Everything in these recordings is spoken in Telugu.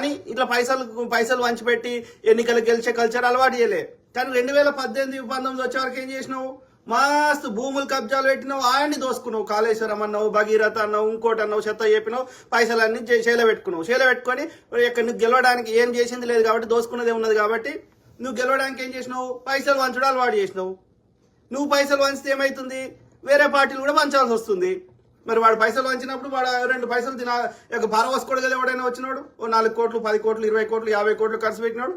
కానీ ఇట్లా పైసలు వంచిపెట్టి ఎన్నికలు గెలిచే కల్చర్ అలవాటు చేయలే. కానీ 2018-19 వచ్చే వరకు ఏం చేసినావు? మస్తు భూములు కబ్జాలు పెట్టినావు, ఆయన్ని దోసుకున్నావు. కాళేశ్వరం అన్నావు, భగీరథ అన్నావు, ఇంకోటి అన్నావు, చెత్త చెప్పినావు, పైసలన్నీ చేలో పెట్టుకున్నావు. చేలో పెట్టుకొని ఇక్కడ నువ్వు గెలవడానికి ఏం చేసింది లేదు కాబట్టి, దోసుకున్నదే ఉన్నది కాబట్టి నువ్వు గెలవడానికి ఏం చేసినావు? పైసలు వంచడం అలవాటు చేసినావు. నువ్వు పైసలు వంచితే ఏమవుతుంది? వేరే పార్టీలు కూడా వంచాల్సి వస్తుంది. మరి వాడు పైసలు వంచినప్పుడు వాడు 2 పైసలు పారవసుకోడు కదా. ఎవడైనా వచ్చినాడు ఓ 4 కోట్లు 10 కోట్లు 20 కోట్లు 50 కోట్లు ఖర్చు పెట్టినాడు,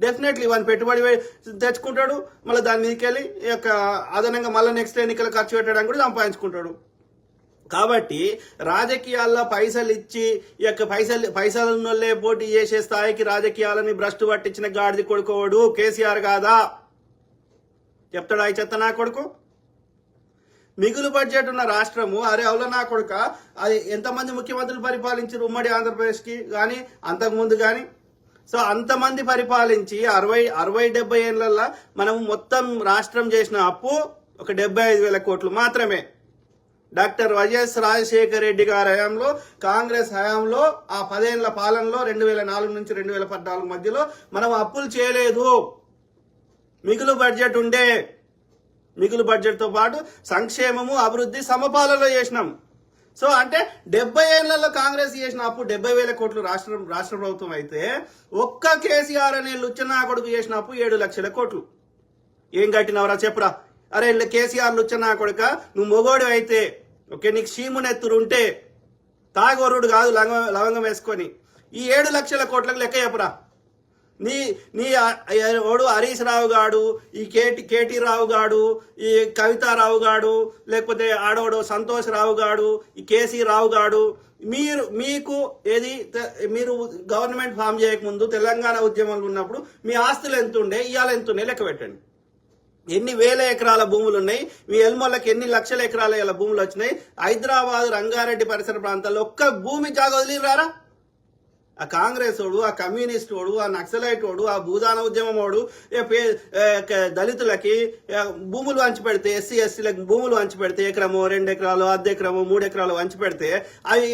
డెఫినెట్లీ వాడిని పెట్టుబడి తెచ్చుకుంటాడు. మళ్ళీ దాని మీదకి వెళ్ళి అదనంగా మళ్ళీ నెక్స్ట్ ఎన్నికలు ఖర్చు పెట్టడానికి కూడా సంపాదించుకుంటాడు. కాబట్టి రాజకీయాల్లో పైసలు ఇచ్చి పైసలున్నోళ్ళే పోటీ చేసే స్థాయికి రాజకీయాలని భ్రష్టు పట్టించిన గాడిది కొడుకోడు కేసీఆర్ కాదా? చెప్తాడు ఆ చెత్త నా కొడుకు. మిగులు బడ్జెట్ ఉన్న రాష్ట్రము, అరే అవుల నా కొడుక, అది ఎంతమంది ముఖ్యమంత్రులు పరిపాలించారు ఉమ్మడి ఆంధ్రప్రదేశ్కి కానీ అంతకుముందు కానీ? సో అంతమంది పరిపాలించి 60-70 ఏళ్లలో మనం మొత్తం రాష్ట్రం చేసిన అప్పు ఒక 75,000 కోట్లు మాత్రమే. డాక్టర్ వైఎస్ రాజశేఖర రెడ్డి గారి హయాంలో, కాంగ్రెస్ హయాంలో, ఆ 10 ఏళ్ల పాలనలో 2004 నుంచి 2014 మధ్యలో మనం అప్పులు చేయలేదు. మిగులు బడ్జెట్ ఉండే. మిగులు బడ్జెట్తో పాటు సంక్షేమము అభివృద్ధి సమపాలలో చేసినాం. సో అంటే 70 ఏళ్లలో కాంగ్రెస్ చేసిన అప్పు 70,000 కోట్లు రాష్ట్ర ప్రభుత్వం అయితే, ఒక్క కేసీఆర్ అనే లుచ్చనా కొడుకు చేసిన అప్పు 7 లక్షల కోట్లు. ఏం కట్టినవరా చెప్పురా? అరే కేసీఆర్ లుచ్చనా కొడుక, నువ్వు మొగోడు అయితే ఓకే, నీకు చీమునెత్తురు ఉంటే తాగోరుడు కాదు లవంగం వేసుకొని ఈ 7 లక్షల కోట్లకు లెక్క చెప్పురా. నీ ఓడు హరీష్ రావు గాడు, ఈ కేటీ రావు గాడు, ఈ కవితారావు గాడు, లేకపోతే ఆడోడు సంతోష్ రావు గాడు, ఈ కేసీ రావు గాడు, మీకు మీరు గవర్నమెంట్ ఫామ్ చేయకముందు తెలంగాణ ఉద్యమంలో ఉన్నప్పుడు మీ ఆస్తులు ఎంతుండే, ఇవాళ ఎంతుండే లెక్క పెట్టండి. ఎన్ని వేల ఎకరాల భూములు ఉన్నాయి, మీ ఎల్మోళ్ళకి ఎన్ని లక్షల ఎకరాల భూములు వచ్చినాయి. హైదరాబాద్ రంగారెడ్డి పరిసర ప్రాంతాల్లో ఒక్క భూమి జాగా వదిలిరారా? ఆ కాంగ్రెస్ వాడు, ఆ కమ్యూనిస్ట్ వాడు, ఆ నక్సలైట్ వాడు, ఆ భూదాన ఉద్యమం వాడు దళితులకి భూములు వంచి పెడితే, ఎస్సీ ఎస్టీలకు భూములు వంచి పెడితే, ఎకరమో 2 ఎకరాలు, 1/2 ఎకరమో 3 ఎకరాలు వంచి పెడితే అవి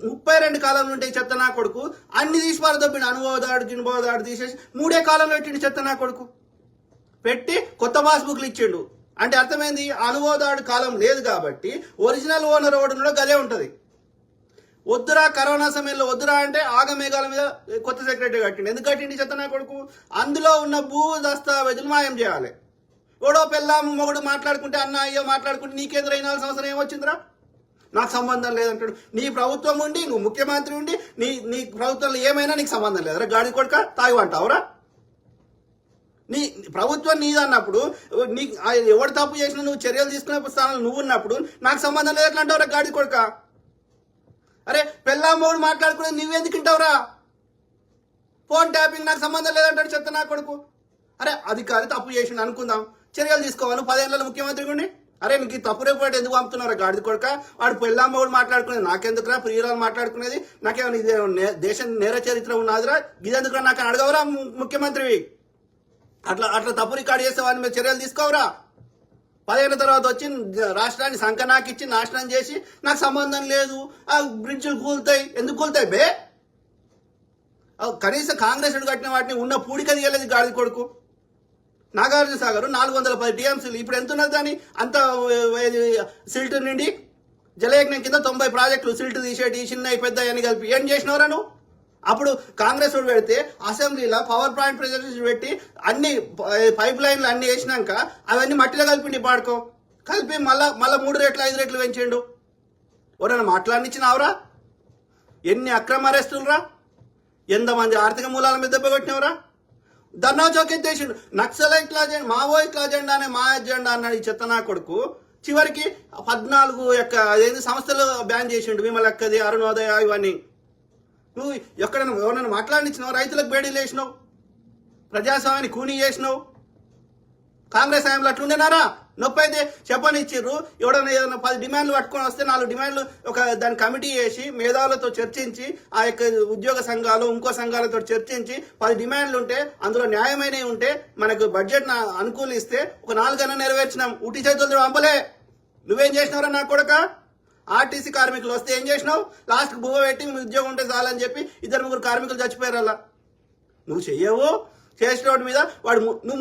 32 కాలంలో ఉంటే చెత్త నా కొడుకు అన్ని తీసి పారదొబ్బిండు. అనుభవదాడు తీసేసి 3 కాలంలో పెట్టిండు చెత్త నా కొడుకు. పెట్టి కొత్త పాస్బుక్లు ఇచ్చిండు. అంటే అర్థమైంది, అనుభవదాడు కాలం లేదు కాబట్టి ఒరిజినల్ ఓనర్ కూడా గదే ఉంటది. వద్దురా కరోనా సమయంలో వద్దురా అంటే ఆగమేఘాల మీద కొత్త సెక్రటరీ కట్టిండు. ఎందుకు కట్టిండి చెత్త నా కొడుకు? అందులో ఉన్న భూ దస్తావేజులు మాయం చేయాలి. ఓడో పెళ్ళాము మొగుడు మాట్లాడుకుంటే, అన్న అయ్యో మాట్లాడుకుంటే నీకేంద్ర 4 సంవత్సరం ఏమొచ్చిందిరా? నాకు సంబంధం లేదంటాడు. నీ ప్రభుత్వం ఉండి, నువ్వు ముఖ్యమంత్రి ఉండి, నీ ప్రభుత్వంలో ఏమైనా నీకు సంబంధం లేదురా గాడి కొడుక, తాగివంటావురా? నీ ప్రభుత్వం నీదన్నప్పుడు ఎవడు తప్పు చేసినా నువ్వు చర్యలు తీసుకునే స్థానంలో నువ్వు ఉన్నప్పుడు నాకు సంబంధం లేదు ఎట్లా అంటావురా గాడి కొడుక? అరే పెళ్ళామోడు మాట్లాడుకునేది నువ్వెందుకు వింటావురా? ఫోన్ ట్యాపింగ్ నాకు సంబంధం లేదంటాడు చెత్త నా కొడుకు. అరే అధికారి తప్పు చేసిండు అనుకుందాం, చర్యలు తీసుకోవాలి. 10 ఏళ్లలో ముఖ్యమంత్రి ఉండి అరే నీకు తప్పు రేపు ఎందుకు పంపుతున్నారా గాడిది కొడుక? వాడు పెళ్ళామోడు మాట్లాడుకునేది నాకెందుకురా? ప్రియురాలు మాట్లాడుకునేది నాకేమైనా దేశం నేర చరిత్ర ఉన్నదిరా? ఇదెందుకురా నాకు అడగవరా ముఖ్యమంత్రివి? అట్లా తప్పు రికార్డు చేసే వారి మీద చర్యలు తీసుకోవరా? 10 ఏళ్ల తర్వాత వచ్చి రాష్ట్రాన్ని సంకనాకిచ్చి నాశనం చేసి నాకు సంబంధం లేదు, ఆ బ్రిడ్జిలు కూలుతాయి. ఎందుకు కూలుతాయి బే? కనీసం కాంగ్రెస్ కట్టిన వాటిని ఉన్న పూడిక తీయలేదు గాడి కొడుకు. నాగార్జున సాగర్ 410 టీఎంసీలు ఇప్పుడు ఎంత ఉన్నది? దాని అంత సిల్ట్ నుండి జలయజ్ఞం కింద 90 ప్రాజెక్టులు సిల్ట్ తీసేటి చిన్న పెద్ద అని కలిపి ఏం చేసినవరా నువ్వు? అప్పుడు కాంగ్రెస్ వాడు పెడితే అసెంబ్లీలో పవర్ పాయింట్ ప్రెజెంటేషన్ పెట్టి అన్ని పైప్ లైన్లు అన్ని వేసినాక అవన్నీ మట్టిలో కలిపిండి పాడుకో కలిపి మళ్ళా 3 రెట్లు 5 రెట్లు పెంచిండు. ఎవరైనా మాట్లాడినిచ్చినావురా? ఎన్ని అక్రమ అరెస్టులు రా? ఎంతమంది ఆర్థిక మూలాల మీద దెబ్బ కొట్టినవరా? ధర్నా చౌక్ ఎత్తేసిండు. నక్సలైట్ మావోయిస్ట్ అజెండా అనే మా అజెండా అన్నాడు ఈ చెత్త నా కొడుకు. చివరికి 14 సంస్థలు బ్యాన్ చేసిండు. విమలక్కది, అరుణోదయ, ఇవన్నీ. నువ్వు ఎవరైనా మాట్లాడినిచ్చినావు? రైతులకు బేడీలు వేసినావు, ప్రజాస్వామ్యాన్ని కూనీ చేసినావు. కాంగ్రెస్ హయాంలో అట్లుండేనారా? నొప్పి అయితే చెప్పనిచ్చిర్రు. ఎవడన్నా ఏదైనా 10 డిమాండ్లు పట్టుకొని వస్తే 4 డిమాండ్లు దాని కమిటీ చేసి మేధావులతో చర్చించి ఆ ఉద్యోగ సంఘాలు ఇంకో సంఘాలతో చర్చించి 10 డిమాండ్లు ఉంటే అందులో న్యాయమైనవి ఉంటే మనకు బడ్జెట్ అనుకూలిస్తే ఒక 4 నెరవేర్చినాం. ఉట్టి చేతులతో పంపలే. నువ్వేం చేసినావురా నా కొడుక? ఆర్టీసీ కార్మికులు వస్తే ఏం చేసినావు? లాస్ట్కి బువ్వ పెట్టి మీ ఉద్యోగం ఉంటే చాలని చెప్పి 2-3 కార్మికులు చచ్చిపోయారు అలా. నువ్వు చెయ్యవు, చేసిన వాడి మీద వాడు నువ్వు